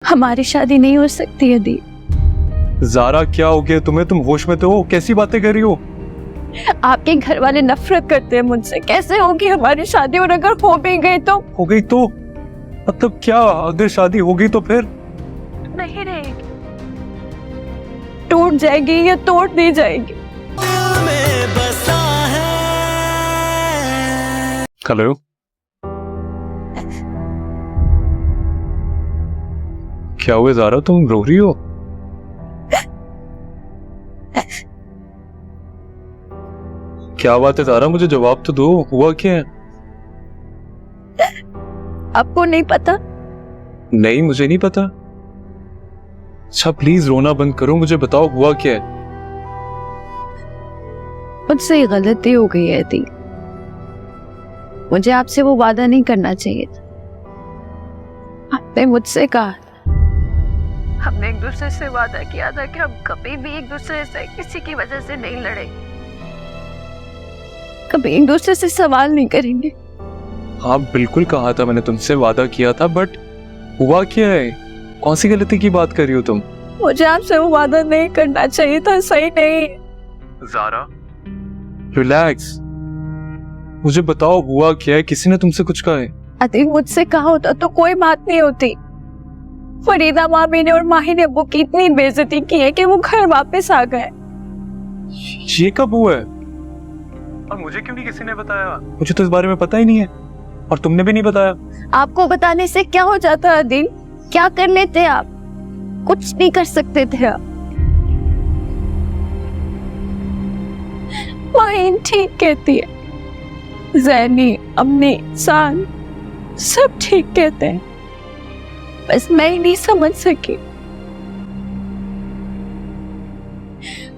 हमारी शादी नहीं हो सकती है दी। ज़ारा क्या हो गया तुम्हें? तुम होश में तो हो? कैसी बातें कर रही हो? आपके घर वाले नफरत करते हैं मुझसे। कैसे होगी हमारी शादी? और अगर हो भी गई तो? हो गई तो मतलब क्या? अगर शादी हो गई तो फिर? नहीं रहेगी, टूट जाएगी या तोड़ दी जाएगी। हेलो, क्या हुआ ज़ारा? तुम रो रही हो? क्या बात है ज़ारा? मुझे जवाब तो दो, हुआ क्या है? आपको नहीं पता? नहीं, मुझे नहीं पता। अच्छा प्लीज रोना बंद करो, मुझे बताओ हुआ क्या है? मुझसे गलती हो गई है दी। मुझे आपसे वो वादा नहीं करना चाहिए था। आपने मुझसे कहा, हमने एक दूसरे से वादा किया था कि हम कभी भी एक दूसरे से किसी की वजह से नहीं लड़ेंगे, कभी एक दूसरे से सवाल नहीं करेंगे। हाँ बिल्कुल कहा था मैंने, तुमसे वादा किया था, बट हुआ क्या है? कौन सी गलती की बात कर रही हो तुम? मुझे आपसे वो वादा नहीं करना चाहिए था। सही नहीं। ज़ारा रिलैक्स, मुझे बताओ हुआ क्या है? किसी ने तुमसे कुछ कहा है? अति मुझसे कहा होता तो कोई बात नहीं होती। फरीदा मामी ने और माही ने अब्बू की इतनी बेइज्जती की है कि वो घर वापस आ गए। ये कब हुआ है? और मुझे क्यों नहीं किसी ने बताया? मुझे तो इस बारे में पता ही नहीं है, और तुमने भी नहीं बताया। आपको बताने से क्या हो जाता है दिल? क्या कर लेते आप? कुछ नहीं कर सकते थे आप। माही ठीक कहती है, जैनी, अम्मी, सान सब ठीक कहते हैं, बस मैं ही नहीं समझ सकी।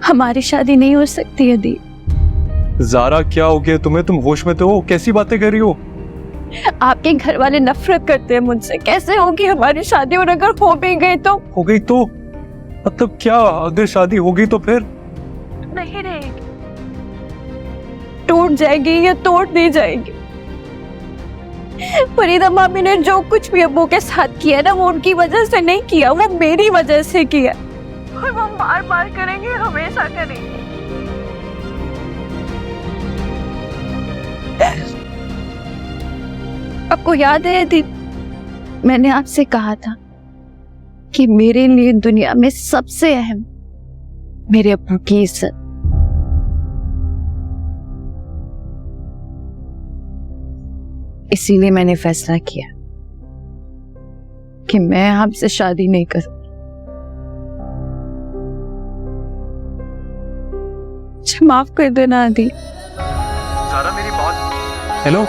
हमारी शादी नहीं हो सकती है दी। ज़ारा क्या हो गया तुम्हें? तुम होश में तो हो? कैसी बातें कर रही हो? आपके घर वाले नफरत करते हैं मुझसे। कैसे होगी हमारी शादी? और अगर हो भी गई तो? हो गई तो मतलब क्या? अगर शादी हो गई तो फिर? नहीं रहेगी, टूट जाएगी या तोड़ दी जाएगी। फरीदा मामी ने जो कुछ भी अब्बू के साथ किया ना, वो उनकी वजह से नहीं किया, वो मेरी वजह से किया, और वो बार बार करेंगे, हमेशा करेंगे। आपको याद है दी, मैंने आपसे कहा था कि मेरे लिए दुनिया में सबसे अहम मेरे अब्बू की इज्जत। इसीलिए मैंने फैसला किया कि मैं आपसे शादी नहीं करूंगी। माफ कर देना आदि। ज़ारा मेरी बात। हेलो।